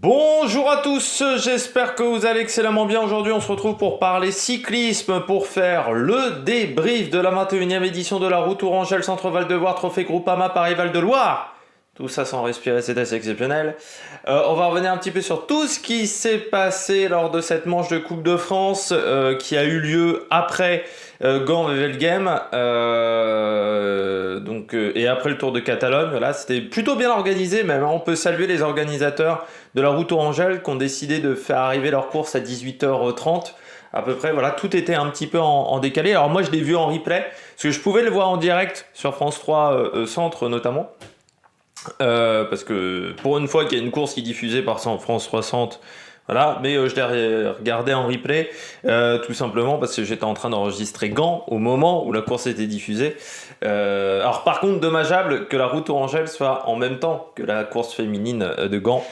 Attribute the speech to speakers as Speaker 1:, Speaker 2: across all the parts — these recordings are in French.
Speaker 1: Bonjour à tous, j'espère que vous allez excellemment bien. Aujourd'hui on se retrouve pour parler cyclisme, pour faire le débrief de la 21e édition de la Route Tourangelle Centre Val de Loire, Trophée Groupama Paris Val de Loire. Tout ça sans respirer, c'est assez exceptionnel. On va revenir un petit peu sur tout ce qui s'est passé lors de cette manche de Coupe de France qui a eu lieu après Gand et Velgem et après le Tour de Catalogne. Voilà, c'était plutôt bien organisé même, hein. On peut saluer les organisateurs de la Route Tourangelle qui ont décidé de faire arriver leur course à 18h30 à peu près. Voilà, tout était un petit peu en décalé. Alors moi je l'ai vu en replay parce que je pouvais le voir en direct sur France 3 Centre notamment. Parce que pour une fois qu'il y a une course qui est diffusée par France 360, voilà, mais je l'ai regardé en replay tout simplement parce que j'étais en train d'enregistrer Gand au moment où la course était diffusée. Alors par contre, dommageable que la Route Tourangelle soit en même temps que la course féminine de Gand.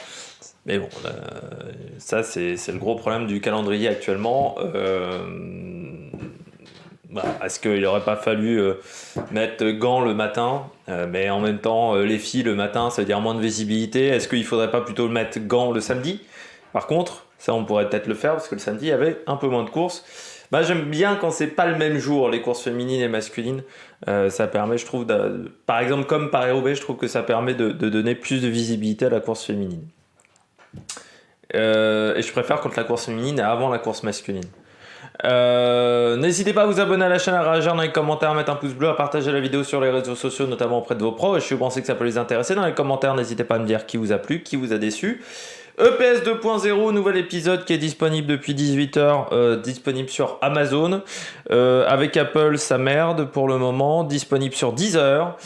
Speaker 1: Mais bon, ça c'est le gros problème du calendrier actuellement. Est-ce qu'il n'aurait pas fallu mettre Gand le matin, mais en même temps les filles le matin, ça veut dire moins de visibilité. Est-ce qu'il ne faudrait pas plutôt mettre Gand le samedi? Par contre, ça on pourrait peut-être le faire parce que le samedi il y avait un peu moins de courses. J'aime bien quand c'est pas le même jour, les courses féminines et masculines. Ça permet, je trouve, par exemple comme Paris-Roubaix, je trouve que ça permet de donner plus de visibilité à la course féminine. Et je préfère quand la course féminine est avant la course masculine. N'hésitez pas à vous abonner à la chaîne, à réagir dans les commentaires, à mettre un pouce bleu, à partager la vidéo sur les réseaux sociaux, notamment auprès de vos pros. Et si vous pensez que ça peut les intéresser, dans les commentaires, n'hésitez pas à me dire qui vous a plu, qui vous a déçu. EPS 2.0, nouvel épisode qui est disponible depuis 18h, disponible sur Amazon. Avec Apple, ça merde pour le moment. Disponible sur Deezer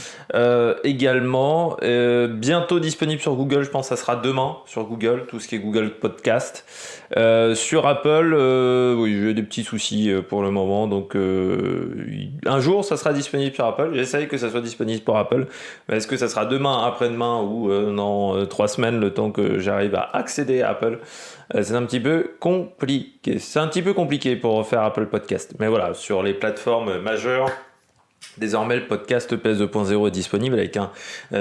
Speaker 1: également. Bientôt disponible sur Google, je pense que ça sera demain sur Google, tout ce qui est Google Podcast. Sur Apple, oui, j'ai des petits soucis pour le moment, donc un jour ça sera disponible sur Apple. J'essaye que ça soit disponible pour Apple, mais est-ce que ça sera demain, après-demain ou dans 3 semaines, le temps que j'arrive à accéder à Apple? C'est un petit peu compliqué. C'est un petit peu compliqué pour faire Apple Podcast, mais voilà, sur les plateformes majeures. Désormais, le podcast EPS 2.0 est disponible avec un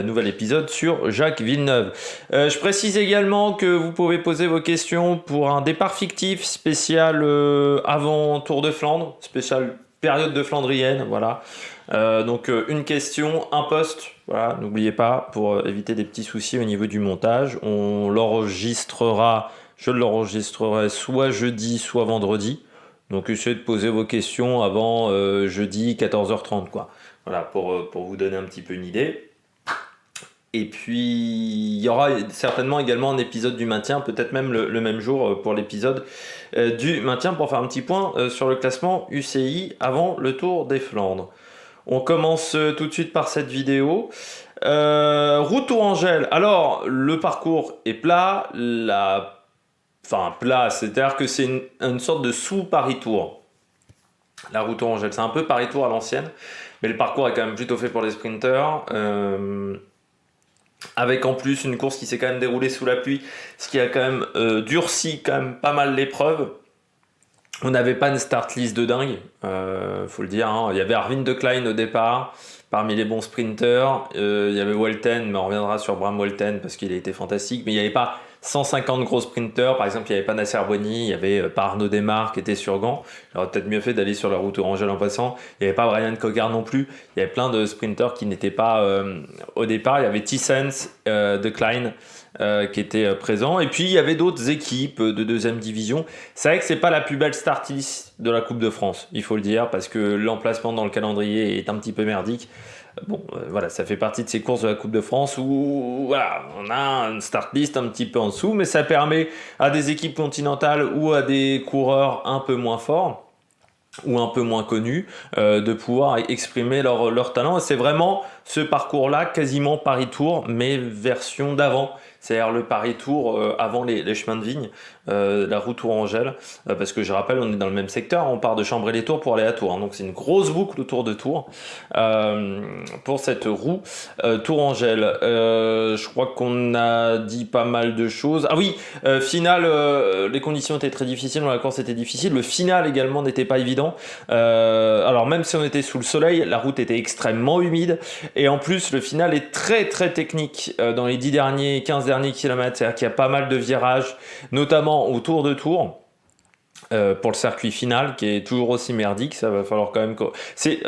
Speaker 1: nouvel épisode sur Jacques Villeneuve. Je précise également que vous pouvez poser vos questions pour un départ fictif spécial avant Tour de Flandre, spécial période de Flandrienne, voilà. Donc une question, un post, voilà, n'oubliez pas, pour éviter des petits soucis au niveau du montage. On l'enregistrera, je l'enregistrerai soit jeudi, soit vendredi. Donc essayez de poser vos questions avant jeudi 14h30 quoi. Voilà, pour vous donner un petit peu une idée. Et puis il y aura certainement également un épisode du maintien, peut-être même le même jour pour l'épisode du maintien pour faire un petit point sur le classement UCI avant le Tour des Flandres. On commence tout de suite par cette vidéo. Route Tourangelle. Alors le parcours est plat, plat, c'est-à-dire que c'est une sorte de sous-Paris-Tour. La Route Tourangelle, c'est un peu Paris-Tour à l'ancienne, mais le parcours est quand même plutôt fait pour les sprinteurs. Avec en plus une course qui s'est quand même déroulée sous la pluie, ce qui a quand même durci quand même pas mal l'épreuve. On n'avait pas une start list de dingue, faut le dire, hein. Il y avait Arvind de Klein au départ, parmi les bons sprinteurs. Il y avait Welten, mais on reviendra sur Bram Welten parce qu'il a été fantastique. Mais il n'y avait pas 150 gros sprinteurs. Par exemple, il n'y avait pas Nasser Boigny, il n'y avait pas Arnaud Desmar qui était sur Gand. J'aurais peut-être mieux fait d'aller sur la Route Tourangelle en passant. Il n'y avait pas Brian Coquard non plus. Il y avait plein de sprinteurs qui n'étaient pas au départ. Il y avait Thysens de Klein. Qui était présent, et puis il y avait d'autres équipes de deuxième division. C'est vrai que c'est pas la plus belle start list de la Coupe de France, il faut le dire, parce que l'emplacement dans le calendrier est un petit peu merdique. Bon, voilà, ça fait partie de ces courses de la Coupe de France où voilà, on a une start list un petit peu en dessous, mais ça permet à des équipes continentales ou à des coureurs un peu moins forts ou un peu moins connus de pouvoir exprimer leur talent. Et c'est vraiment ce parcours-là, quasiment Paris-Tour, mais version d'avant. C'est-à-dire le Paris-Tour avant les chemins de vigne, la Route Tourangelle, parce que je rappelle, on est dans le même secteur, on part de Chambray-les-Tours pour aller à Tours, hein, donc c'est une grosse boucle autour de Tours pour cette roue Tourangelle. Je crois qu'on a dit pas mal de choses. Ah oui, finale, les conditions étaient très difficiles, la course était difficile, le final également n'était pas évident. Alors même si on était sous le soleil, la route était extrêmement humide, Et en plus, le final est très très technique dans les 15 derniers kilomètres. C'est-à-dire qu'il y a pas mal de virages, notamment au tour de tour. Pour le circuit final qui est toujours aussi merdique, ça va falloir quand même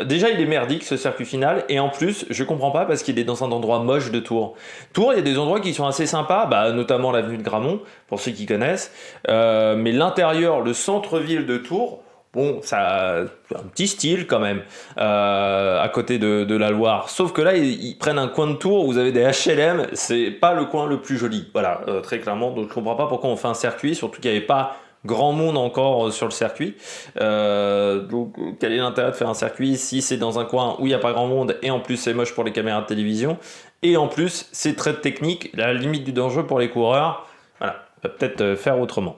Speaker 1: déjà il est merdique ce circuit final, et en plus je comprends pas parce qu'il est dans un endroit moche de Tours. Il y a des endroits qui sont assez sympas, notamment l'avenue de Gramont pour ceux qui connaissent, mais l'intérieur, le centre-ville de Tours, bon, ça a un petit style quand même, à côté de la Loire. Sauf que là, ils prennent un coin de Tours où vous avez des HLM, c'est pas le coin le plus joli. Voilà, très clairement. Donc je comprends pas pourquoi on fait un circuit, surtout qu'il n'y avait pas grand monde encore sur le circuit. Donc quel est l'intérêt de faire un circuit si c'est dans un coin où il n'y a pas grand monde, et en plus c'est moche pour les caméras de télévision, et en plus c'est très technique, la limite du danger pour les coureurs. Voilà, on va peut-être faire autrement.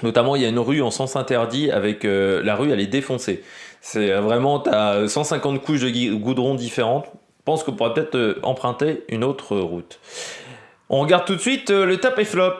Speaker 1: Notamment, il y a une rue en sens interdit, avec la rue, elle est défoncée. C'est vraiment, tu as 150 couches de goudron différentes. Je pense qu'on pourrait peut-être emprunter une autre route. On regarde tout de suite le top et flop.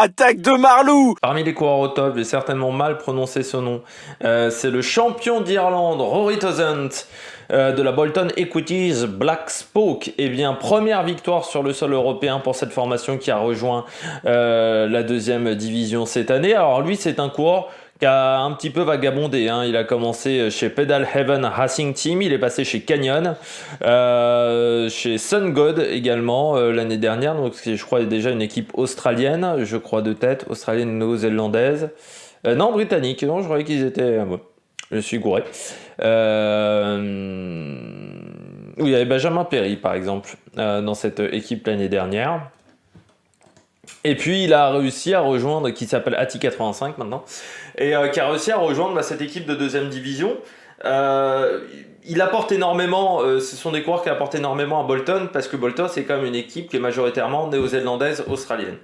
Speaker 2: Attaque de Marlou!
Speaker 1: Parmi les coureurs au top, j'ai certainement mal prononcé ce nom. C'est le champion d'Irlande, Rory Touzent, de la Bolton Equities Black Spoke. Eh bien, première victoire sur le sol européen pour cette formation qui a rejoint la deuxième division cette année. Alors lui, c'est un coureur qui a un petit peu vagabondé, hein. Il a commencé chez Pedal Heaven Racing Team, il est passé chez Canyon, chez Sun God également l'année dernière, donc je crois déjà une équipe australienne, je crois de tête, australienne, néo-zélandaise, non britannique, non je croyais qu'ils étaient, je suis gouré. Oui, il y avait Benjamin Perry par exemple dans cette équipe l'année dernière. Et puis il a réussi à rejoindre, qui s'appelle ATI85 maintenant, et qui a réussi à rejoindre cette équipe de deuxième division. Il apporte énormément, ce sont des coureurs qui apportent énormément à Bolton, parce que Bolton c'est quand même une équipe qui est majoritairement néo-zélandaise, australienne.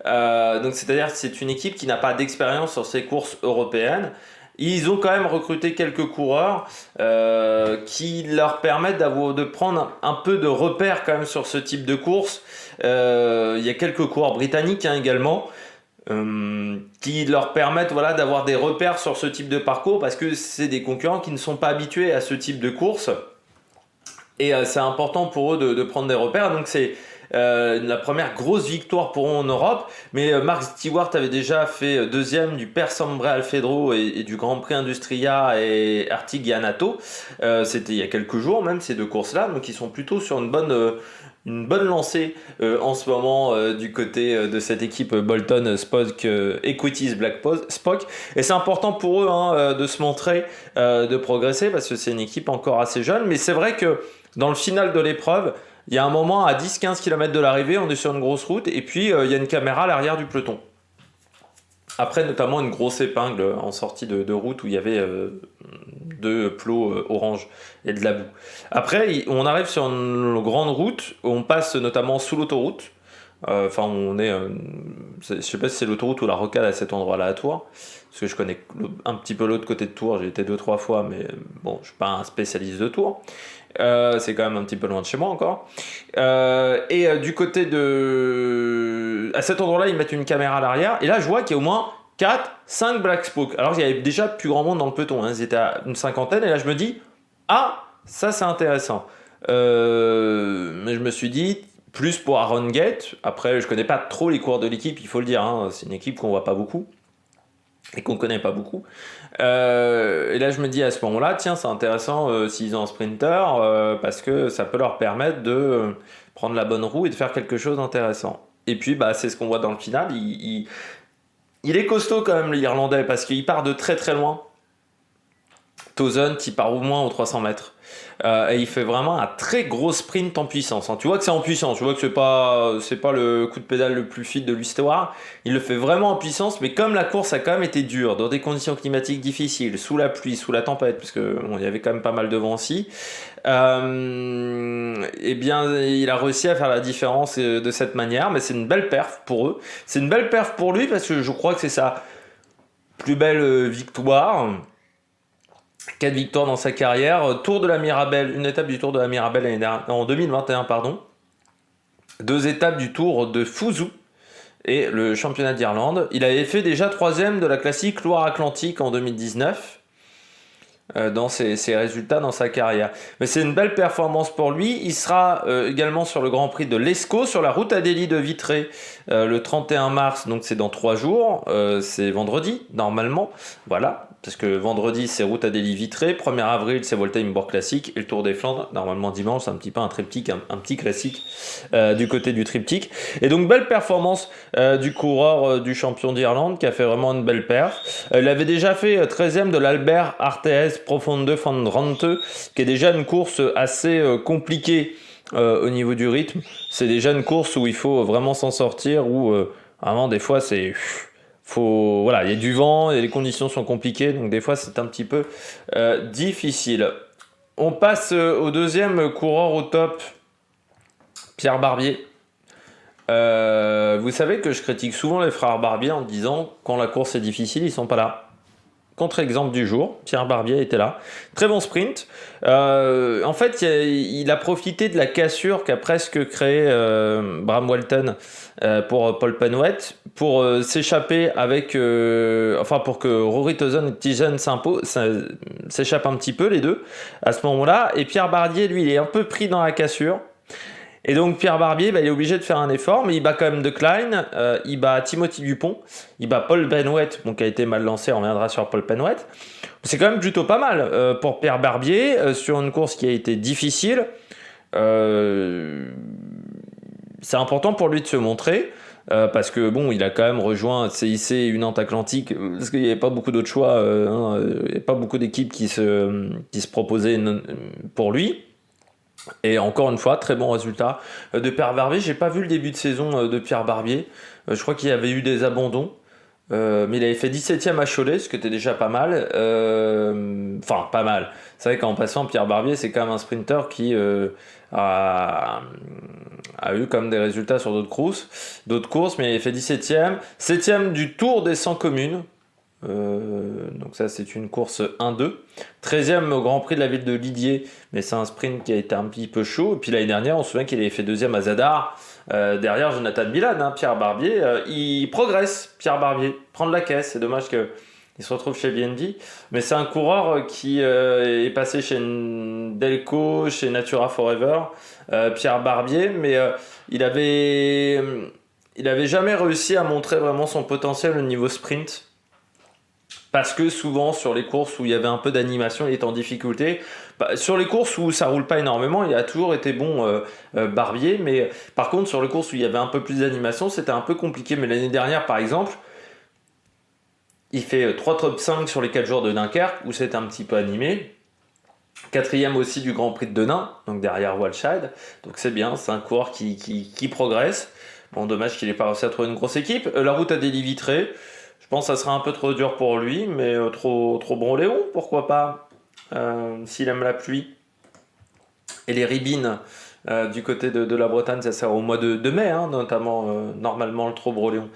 Speaker 1: Donc c'est-à-dire que c'est une équipe qui n'a pas d'expérience sur ces courses européennes. Ils ont quand même recruté quelques coureurs qui leur permettent de prendre un peu de repères quand même sur ce type de course. Il y a quelques coureurs britanniques également qui leur permettent d'avoir des repères sur ce type de parcours, parce que c'est des concurrents qui ne sont pas habitués à ce type de course, et c'est important pour eux de prendre des repères. Donc c'est la première grosse victoire pour eux en Europe, mais Mark Stewart avait déjà fait deuxième du Per Sambre Alfedro et du Grand Prix Industria et Artigianato. C'était il y a quelques jours même, ces deux courses-là, donc ils sont plutôt sur une bonne lancée en ce moment du côté de cette équipe Bolton Spoke Equities Black Spoke, et c'est important pour eux de se montrer, de progresser, parce que c'est une équipe encore assez jeune. Mais c'est vrai que dans le final de l'épreuve, il y a un moment à 10-15 km de l'arrivée, on est sur une grosse route, et puis il y a une caméra à l'arrière du peloton. Après, notamment une grosse épingle en sortie de route où il y avait deux plots orange et de la boue. Après, on arrive sur une grande route où on passe notamment sous l'autoroute. On est, je sais pas si c'est l'autoroute ou la rocade à cet endroit-là à Tours, parce que je connais un petit peu l'autre côté de Tours. J'ai été 2-3 fois, mais bon, je suis pas un spécialiste de Tours. C'est quand même un petit peu loin de chez moi encore. Du côté à cet endroit-là, ils mettent une caméra à l'arrière, et là, je vois qu'il y a au moins 4-5 Black Spoke. Alors, il y avait déjà plus grand monde dans le peloton, hein. Ils étaient à une cinquantaine, et là, je me dis, ça, c'est intéressant. Mais je me suis dit, plus pour Aaron Gate. Après, je connais pas trop les coureurs de l'équipe, il faut le dire, hein. C'est une équipe qu'on voit pas beaucoup et qu'on connaît pas beaucoup. Et là, je me dis à ce moment-là, tiens, c'est intéressant s'ils ont un sprinter, parce que ça peut leur permettre de prendre la bonne roue et de faire quelque chose d'intéressant. Et puis, c'est ce qu'on voit dans le final. Il est costaud quand même, l'Irlandais, parce qu'il part de très très loin. Touzent, il part au moins aux 300 mètres. Et il fait vraiment un très gros sprint en puissance, hein. Tu vois que c'est en puissance, tu vois que c'est pas le coup de pédale le plus fit de l'histoire. Il le fait vraiment en puissance, mais comme la course a quand même été dure, dans des conditions climatiques difficiles, sous la pluie, sous la tempête, parce que il y avait quand même pas mal de vent aussi, eh bien il a réussi à faire la différence de cette manière. Mais c'est une belle perf pour eux, c'est une belle perf pour lui, parce que je crois que c'est sa plus belle victoire. 4 victoires dans sa carrière. Tour de la Mirabelle, une étape du Tour de la Mirabelle en 2021, pardon. 2 étapes du Tour de Fouzou et le championnat d'Irlande. Il avait fait déjà 3e de la classique Loire-Atlantique en 2019. dans ses résultats dans sa carrière. Mais c'est une belle performance pour lui. Il sera également sur le Grand Prix de l'Escaut, sur la route Adélie de Vitré, le 31 mars, donc c'est dans 3 jours. C'est vendredi, normalement. Voilà. Parce que vendredi, c'est route Adélie Vitré. 1er avril, c'est Volta-Bourg Classique. Et le Tour des Flandres, normalement dimanche, c'est un petit peu un triptyque, un petit classique du côté du triptyque. Et donc, belle performance du coureur du champion d'Irlande qui a fait vraiment une belle perf. Il avait déjà fait 13e de l'Albert Artees Profonde van Drenthe, qui est déjà une course assez compliquée au niveau du rythme. C'est déjà une course où il faut vraiment s'en sortir, où vraiment des fois c'est... Voilà, il y a du vent et les conditions sont compliquées, donc des fois c'est un petit peu difficile. On passe au deuxième coureur au top, Pierre Barbier. Vous savez que je critique souvent les frères Barbier en disant quand la course est difficile, ils sont pas là. Contre-exemple du jour, Pierre Barbier était là. Très bon sprint. En fait, il a profité de la cassure qu'a presque créé Bram Walton pour Paul Penwet pour s'échapper avec... pour que Rory Tijen s'échappe un petit peu, les deux, à ce moment-là. Et Pierre Barbier, lui, il est un peu pris dans la cassure. Et donc Pierre Barbier, il est obligé de faire un effort, mais il bat quand même De Klein, il bat Timothy Dupont, il bat Paul Penwet, qui a été mal lancé, on reviendra sur Paul Penwet. C'est quand même plutôt pas mal pour Pierre Barbier, sur une course qui a été difficile. C'est important pour lui de se montrer, parce que bon, il a quand même rejoint CIC une Nantes Atlantique, parce qu'il n'y avait pas beaucoup d'autres choix, il n'y avait pas beaucoup d'équipes qui se proposaient pour lui. Et encore une fois, très bon résultat de Pierre Barbier. J'ai pas vu le début de saison de Pierre Barbier. Je crois qu'il y avait eu des abandons. Mais il avait fait 17e à Cholet, ce qui était déjà pas mal. Pas mal. C'est vrai qu'en passant, Pierre Barbier, c'est quand même un sprinter qui a eu comme des résultats sur d'autres courses, mais il avait fait 17e. 7e du Tour des 100 communes. Donc ça c'est une course 1-2. 13e au Grand Prix de la ville de Lidier, mais c'est un sprint qui a été un petit peu chaud. Et puis l'année dernière, on se souvient qu'il avait fait 2e à Zadar, derrière Jonathan Milan, Pierre Barbier. Il progresse, Pierre Barbier, prend de la caisse. C'est dommage qu'il se retrouve chez BND, mais c'est un coureur qui est passé chez Delco, chez Natura Forever, Pierre Barbier, mais il avait jamais réussi à montrer vraiment son potentiel au niveau sprint. Parce que souvent sur les courses où il y avait un peu d'animation, il était en difficulté. Sur les courses où ça roule pas énormément, il a toujours été bon Barbier, mais par contre sur les courses où il y avait un peu plus d'animation, c'était un peu compliqué. Mais l'année dernière par exemple, il fait 3 top 5 sur les 4 jours de Dunkerque, où c'était un petit peu animé. 4e aussi du Grand Prix de Denain, donc derrière Walshide. Donc c'est bien, c'est un coureur qui progresse. Bon, dommage qu'il n'ait pas réussi à trouver une grosse équipe. La route Adélie Vitré, je pense que ça sera un peu trop dur pour lui, mais trop Broléon, pourquoi pas, s'il aime la pluie. Et les ribines du côté de la Bretagne, ça sert au mois de mai, notamment, normalement, le Trot-Broléon.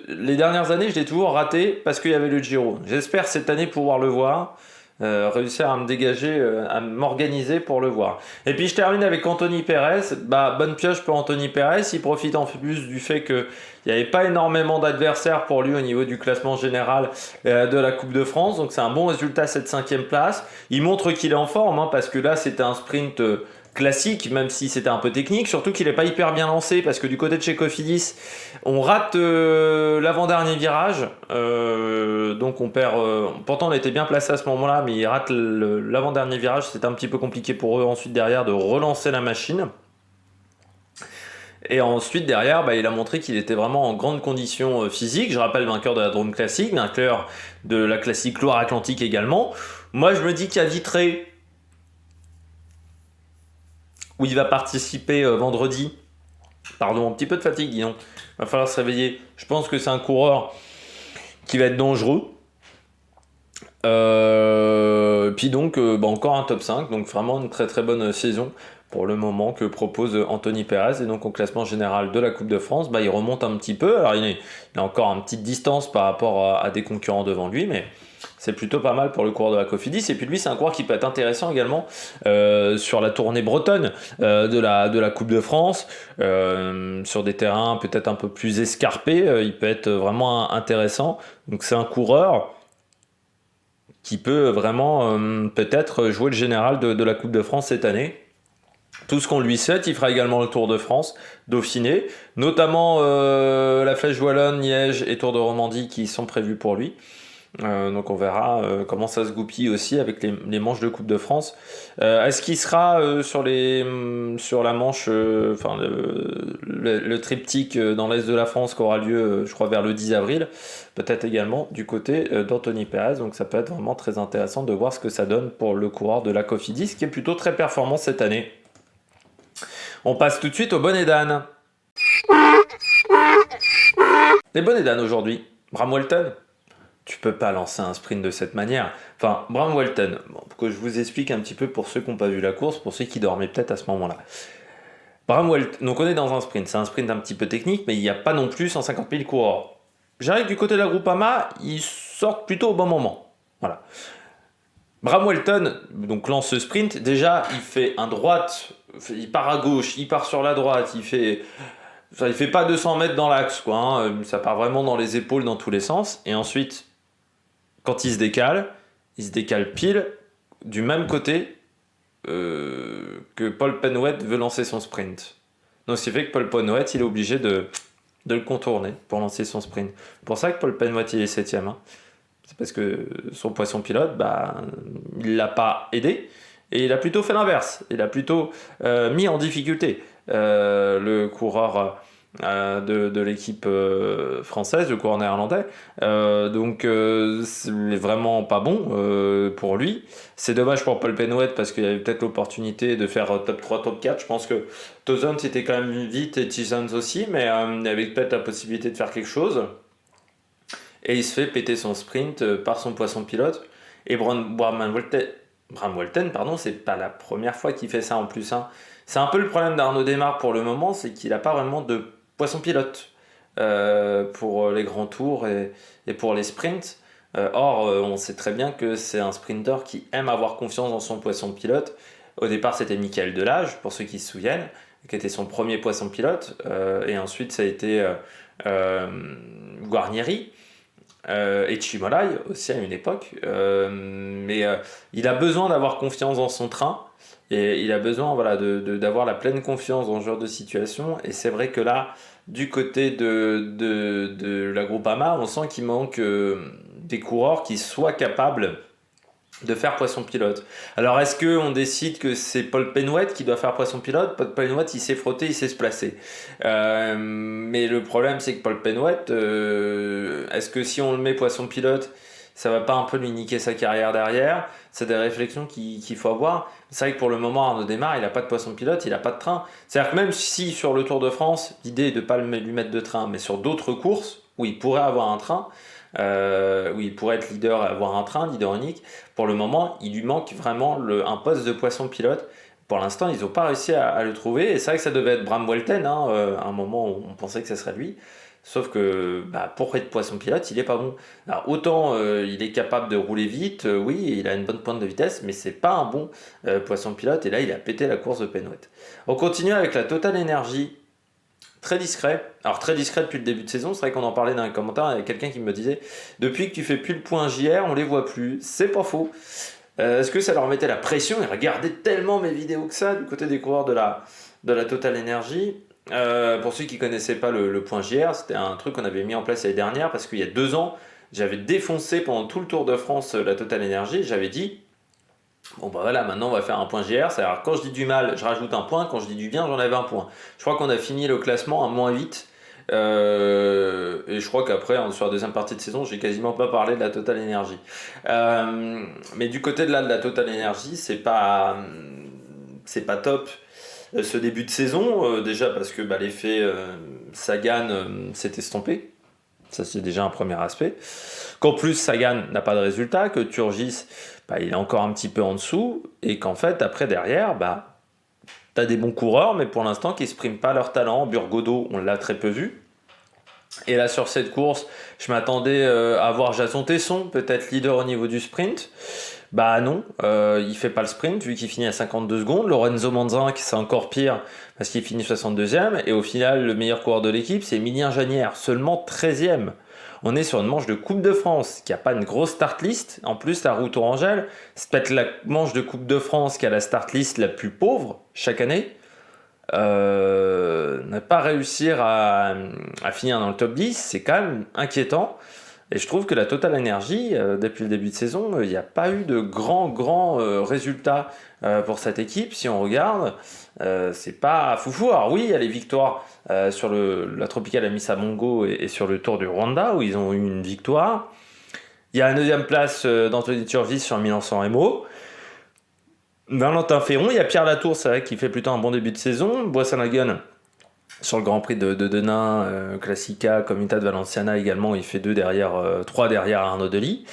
Speaker 1: Les dernières années, je l'ai toujours raté parce qu'il y avait le Giro. J'espère cette année pouvoir le voir. Réussir à me dégager, à m'organiser pour le voir. Et puis je termine avec Anthony Perez. Bonne pioche pour Anthony Perez. Il profite en plus du fait qu'il n'y avait pas énormément d'adversaires pour lui au niveau du classement général de la Coupe de France. Donc c'est un bon résultat, cette 5e place. Il montre qu'il est en forme, parce que là c'était un sprint classique, même si c'était un peu technique, surtout qu'il n'est pas hyper bien lancé, parce que du côté de chez Cofidis, on rate l'avant-dernier virage, donc on perd, pourtant on était bien placé à ce moment-là, mais il rate l'avant-dernier virage, c'était un petit peu compliqué pour eux ensuite derrière de relancer la machine. Et ensuite derrière, il a montré qu'il était vraiment en grande condition physique. Je rappelle, vainqueur de la Drôme Classique, vainqueur de la Classique Loire-Atlantique également. Moi je me dis qu'à Vitré, où il va participer vendredi. Pardon, un petit peu de fatigue, dis donc. Il va falloir se réveiller. Je pense que c'est un coureur qui va être dangereux. Puis donc, encore un top 5. Donc vraiment une très très bonne saison pour le moment que propose Anthony Perez. Et donc au classement général de la Coupe de France, il remonte un petit peu. Alors il a encore une petite distance par rapport à des concurrents devant lui, mais c'est plutôt pas mal pour le coureur de la Cofidis. Et puis lui, c'est un coureur qui peut être intéressant également sur la tournée bretonne de la Coupe de France. Sur des terrains peut-être un peu plus escarpés, il peut être vraiment intéressant. Donc c'est un coureur qui peut vraiment peut-être jouer le général de la Coupe de France cette année. Tout ce qu'on lui souhaite, il fera également le Tour de France, Dauphiné, notamment la Flèche Wallonne, Liège et Tour de Romandie qui sont prévus pour lui. Donc on verra comment ça se goupille aussi avec les manches de Coupe de France. Est-ce qu'il sera sur la manche, le triptyque dans l'Est de la France qui aura lieu, je crois, vers le 10 avril, peut-être également du côté d'Anthony Perez. Donc ça peut être vraiment très intéressant de voir ce que ça donne pour le coureur de la Cofidis, qui est plutôt très performant cette année. On passe tout de suite au bonnet d'âne. Les bonnets d'âne aujourd'hui, Bram Welton. Tu peux pas lancer un sprint de cette manière. Enfin, Bram Welton, pour que je vous explique un petit peu pour ceux qui n'ont pas vu la course, pour ceux qui dormaient peut-être à ce moment-là. Bram Welton, donc on est dans un sprint. C'est un sprint un petit peu technique, mais il n'y a pas non plus 150 000 coureurs. J'arrive du côté de la Groupama, ils sortent plutôt au bon moment. Voilà. Bram Welton donc lance ce sprint. Déjà, il fait un droite, il part à gauche, il part sur la droite, il fait pas 200 mètres dans l'axe, quoi. Hein. Ça part vraiment dans les épaules dans tous les sens. Et ensuite, quand il se décale pile du même côté que Paul Penwet veut lancer son sprint. Donc, ce qui fait que Paul Penwet, il est obligé de le contourner pour lancer son sprint. C'est pour ça que Paul Penwet, il est 7ème. Hein. C'est parce que son poisson pilote, il l'a pas aidé. Et il a plutôt fait l'inverse. Il a plutôt mis en difficulté le coureur de l'équipe française, le coureur néerlandais. C'est vraiment pas bon pour lui. C'est dommage pour Paul Penwet parce qu'il y avait peut-être l'opportunité de faire top 3, top 4. Je pense que Tozon c'était quand même vite et Tizans aussi, mais il y avait peut-être la possibilité de faire quelque chose. Et il se fait péter son sprint par son poisson pilote. Et Bram Welton, c'est pas la première fois qu'il fait ça en plus. Hein. C'est un peu le problème d'Arnaud Démare pour le moment, c'est qu'il n'a pas vraiment de poisson pilote pour les grands tours et pour les sprints. On sait très bien que c'est un sprinter qui aime avoir confiance dans son poisson pilote. Au départ, c'était Michael Delage, pour ceux qui se souviennent, qui était son premier poisson pilote. Et ensuite, ça a été Guarnieri. Et Chimolai aussi à une époque, mais il a besoin d'avoir confiance dans son train et il a besoin d'avoir la pleine confiance dans ce genre de situation. Et c'est vrai que là, du côté de la Groupama, on sent qu'il manque des coureurs qui soient capables de faire poisson pilote. Alors est-ce qu'on décide que c'est Paul Penwet qui doit faire poisson pilote? Paul Penwet il sait frotter, il sait se placer. Mais le problème c'est que Paul Penwet, est-ce que si on le met poisson pilote, ça va pas un peu lui niquer sa carrière derrière? C'est des réflexions qu'il faut avoir. C'est vrai que pour le moment Arnaud Démare il n'a pas de poisson pilote, il n'a pas de train. C'est-à-dire que même si sur le Tour de France, l'idée est de ne pas lui mettre de train, mais sur d'autres courses où il pourrait avoir un train, où il pourrait être leader et avoir un train, leader unique. Pour le moment, il lui manque vraiment un poste de poisson pilote. Pour l'instant, ils n'ont pas réussi à le trouver. Et c'est vrai que ça devait être Bram Welton. À un moment, on pensait que ça serait lui. Sauf que pour être poisson pilote, il n'est pas bon. Alors, autant il est capable de rouler vite, oui, il a une bonne pointe de vitesse, mais c'est pas un bon poisson pilote. Et là, il a pété la course de Penwet. On continue avec la Total Energy. Très discret. Alors très discret depuis le début de saison. C'est vrai qu'on en parlait dans les commentaires. Il y a quelqu'un qui me disait depuis que tu fais plus le point JR, on les voit plus. C'est pas faux. Est-ce que ça leur mettait la pression? Ils regardaient tellement mes vidéos que ça du côté des coureurs de la Total Energy. Pour ceux qui connaissaient pas le point JR, c'était un truc qu'on avait mis en place l'année dernière parce qu'il y a 2 ans, j'avais défoncé pendant tout le Tour de France la Total Energy. J'avais dit maintenant on va faire un point GR, c'est-à-dire quand je dis du mal, je rajoute un point, quand je dis du bien, j'enlève un point. Je crois qu'on a fini le classement à -8, et je crois qu'après, sur la deuxième partie de saison, j'ai quasiment pas parlé de la Total Energy. Mais du côté de la Total Energy, c'est pas top ce début de saison, déjà parce que l'effet Sagan s'est estompé. Ça, c'est déjà un premier aspect. Qu'en plus, Sagan n'a pas de résultat, que Turgis, il est encore un petit peu en dessous, et qu'en fait, après, derrière, tu as des bons coureurs, mais pour l'instant, qui ne expriment pas leur talent. Burgodo, on l'a très peu vu. Et là, sur cette course, je m'attendais à voir Jason Tesson, peut-être leader au niveau du sprint. Bah non, il fait pas le sprint vu qu'il finit à 52 secondes. Lorenzo Manzin, c'est encore pire parce qu'il finit 62e. Et au final, le meilleur coureur de l'équipe, c'est Emilien Janière, seulement 13e. On est sur une manche de Coupe de France qui n'a pas une grosse start list. En plus, la route Orangelle, c'est peut-être la manche de Coupe de France qui a la start list la plus pauvre chaque année. Ne pas réussir à finir dans le top 10, c'est quand même inquiétant. Et je trouve que la Total Energy, depuis le début de saison, il n'y a pas eu de grands résultats pour cette équipe. Si on regarde, c'est pas foufou. Alors oui, il y a les victoires sur la Tropicale Amissa Mongo et sur le Tour du Rwanda, où ils ont eu une victoire. Il y a la 9e place d'Anthony Turvis sur Milan-San Remo. Valentin Ferron, il y a Pierre Latour, c'est vrai qu'il fait plutôt un bon début de saison. Boissanagon sur le Grand Prix de Denain, Classica, Comunità de Valenciana également, il fait 3 derrière Arnaud Delis.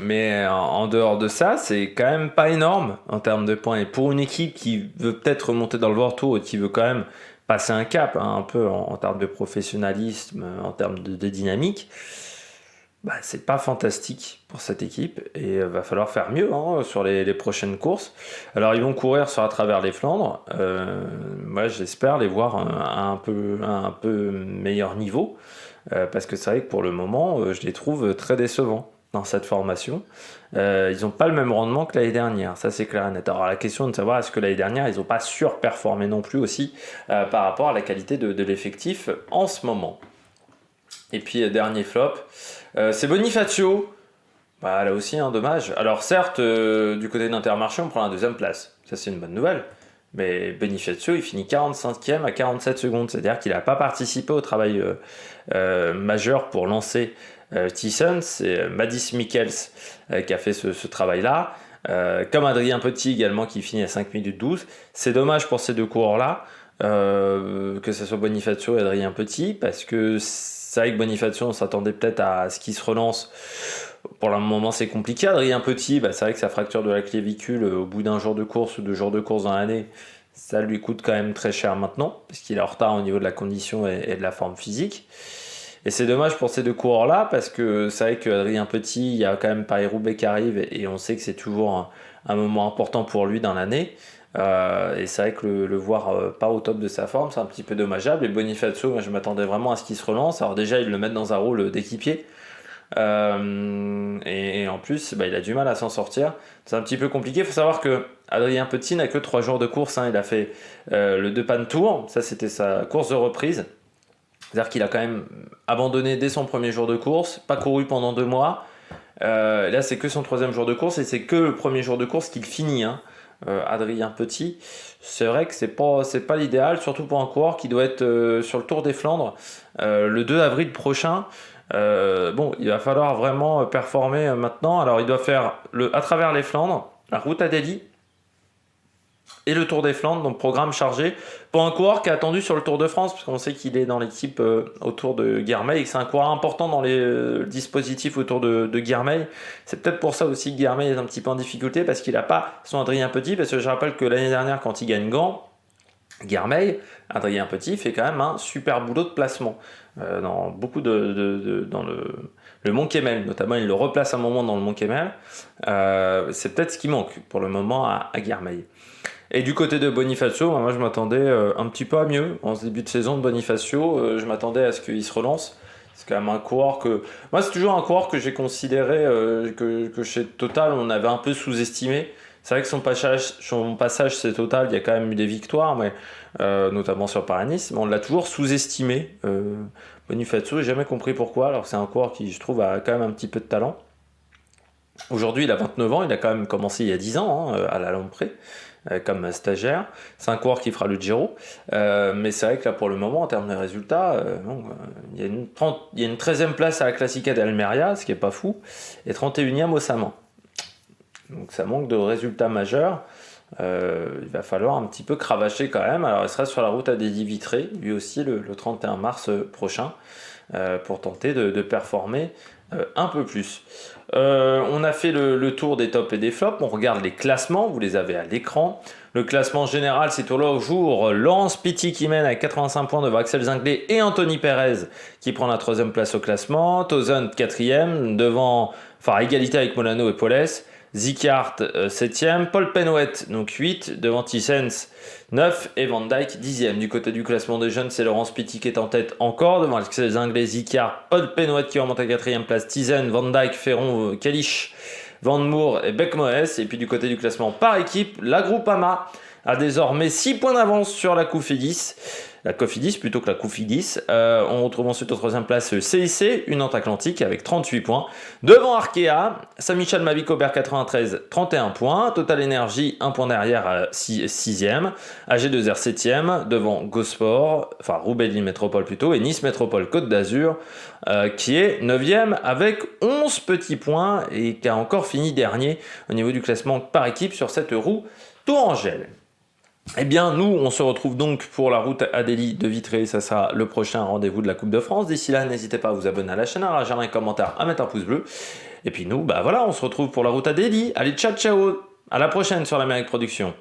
Speaker 1: Mais en dehors de ça, c'est quand même pas énorme en termes de points. Et pour une équipe qui veut peut-être remonter dans le World Tour et qui veut quand même passer un cap, un peu en termes de professionnalisme, en termes de dynamique, c'est pas fantastique pour cette équipe et va falloir faire mieux sur les prochaines courses. Alors ils vont courir à travers les Flandres. Moi j'espère les voir à un peu meilleur niveau parce que c'est vrai que pour le moment je les trouve très décevants dans cette formation. Ils n'ont pas le même rendement que l'année dernière, ça c'est clair et net. Alors la question est de savoir est-ce que l'année dernière ils n'ont pas surperformé non plus aussi par rapport à la qualité de l'effectif en ce moment. Et puis dernier flop, c'est Bonifacio. Là aussi, dommage. Alors certes, du côté d'Intermarché, on prend la 2e place. Ça, c'est une bonne nouvelle. Mais Bonifacio, il finit 45e à 47 secondes. C'est-à-dire qu'il n'a pas participé au travail majeur pour lancer Thyssen. C'est Madis Mikkels qui a fait ce travail-là. Comme Adrien Petit également, qui finit à 5 minutes 12. C'est dommage pour ces deux coureurs-là, que ce soit Bonifacio et Adrien Petit, parce que c'est vrai que Bonifacio, on s'attendait peut-être à ce qu'il se relance. Pour le moment, c'est compliqué. Adrien Petit, c'est vrai que sa fracture de la clavicule au bout d'un jour de course ou 2 jours de course dans l'année, ça lui coûte quand même très cher maintenant, parce qu'il est en retard au niveau de la condition et de la forme physique. Et c'est dommage pour ces deux coureurs-là, parce que c'est vrai qu'Adrien Petit, il y a quand même Paris-Roubaix qui arrive, et on sait que c'est toujours un moment important pour lui dans l'année. Et c'est vrai que le voir pas au top de sa forme, c'est un petit peu dommageable. Et Bonifacio, moi, je m'attendais vraiment à ce qu'il se relance. Alors déjà, ils le mettent dans un rôle d'équipier. Et en plus, il a du mal à s'en sortir. C'est un petit peu compliqué. Il faut savoir que Adrien Petit n'a que 3 jours de course. Il a fait le Depan Tour. Ça, c'était sa course de reprise. C'est-à-dire qu'il a quand même abandonné dès son premier jour de course, pas couru pendant 2 mois. Là, c'est que son 3e jour de course et c'est que le premier jour de course qu'il finit. Adrien Petit, c'est vrai que c'est pas l'idéal, surtout pour un coureur qui doit être sur le Tour des Flandres le 2 avril prochain. Il va falloir vraiment performer maintenant. Alors il doit faire à travers les Flandres, la route à Delhi et le Tour des Flandres, donc programme chargé pour un coureur qui est attendu sur le Tour de France, parce qu'on sait qu'il est dans l'équipe autour de Guermeil et que c'est un coureur important dans les dispositifs autour de Guermeil. C'est peut-être pour ça aussi que Guermeil est un petit peu en difficulté, parce qu'il n'a pas son Adrien Petit, parce que je rappelle que l'année dernière, quand il gagne Gand, Guermeil, Adrien Petit fait quand même un super boulot de placement dans beaucoup dans le Mont Kemmel, notamment il le replace un moment dans le Mont Kemmel. C'est peut-être ce qui manque pour le moment à Guermeil. Et du côté de Bonifacio, moi je m'attendais un petit peu à mieux. En ce début de saison de Bonifacio, je m'attendais à ce qu'il se relance. C'est quand même un coureur que... Moi c'est toujours un coureur que j'ai considéré que chez Total on avait un peu sous-estimé. C'est vrai que son passage c'est Total, il y a quand même eu des victoires, mais notamment sur Paris-Nice, mais on l'a toujours sous-estimé. Bonifacio, j'ai jamais compris pourquoi, alors que c'est un coureur qui je trouve a quand même un petit peu de talent. Aujourd'hui il a 29 ans, il a quand même commencé il y a 10 ans à la Lamprey. Comme stagiaire, c'est un coureur qui fera le Giro, mais c'est vrai que là pour le moment en termes de résultats, il y a une 13e place à la Classica d'Almeria, ce qui est pas fou, et 31e au Saman. Donc ça manque de résultats majeurs. Il va falloir un petit peu cravacher quand même. Alors il sera sur la route à Dédi Vitré, lui aussi le 31 mars prochain, pour tenter de performer un peu plus. On a fait le tour des tops et des flops. On regarde les classements, vous les avez à l'écran. Le classement général, c'est au jour Laurence Pitti qui mène avec 85 points devant Axel Zinglet et Anthony Perez qui prend la 3e place au classement. Tozan 4e devant enfin égalité avec Molano et Poles. Zicart 7ème, Paul Penouet donc 8, devant Thysens 9 et Van Dijk 10ème. Du côté du classement des jeunes, c'est Laurence Pitty qui est en tête encore, devant les Anglais Zicart, Paul Penouet qui remonte à 4ème place, Thysens, Van Dijk, Ferron, Kalish, Van Moor et Beck Moès. Et puis du côté du classement par équipe, la Groupama a désormais 6 points d'avance sur la Cofidis. La Cofidis plutôt que la Cofidis. On retrouve ensuite en 3ème place CIC, une Nantes Atlantique avec 38 points. Devant Arkea, Saint-Michel Mavic-Aubert 93, 31 points. Total Energy, 1 point derrière, 6ème. AG2R 7ème. Devant Gosport, enfin Roubaix-Lille Métropole plutôt, et Nice Métropole Côte d'Azur, qui est 9ème avec 11 petits points et qui a encore fini dernier au niveau du classement par équipe sur cette roue Tourangelle. Eh bien, nous, on se retrouve donc pour la route Adélie de Vitré. Ça sera le prochain rendez-vous de la Coupe de France. D'ici là, n'hésitez pas à vous abonner à la chaîne, à lâcher un commentaire, à mettre un pouce bleu. Et puis nous, bah voilà, on se retrouve pour la route Adélie. Allez, ciao, ciao. À la prochaine sur l'Amérique Production.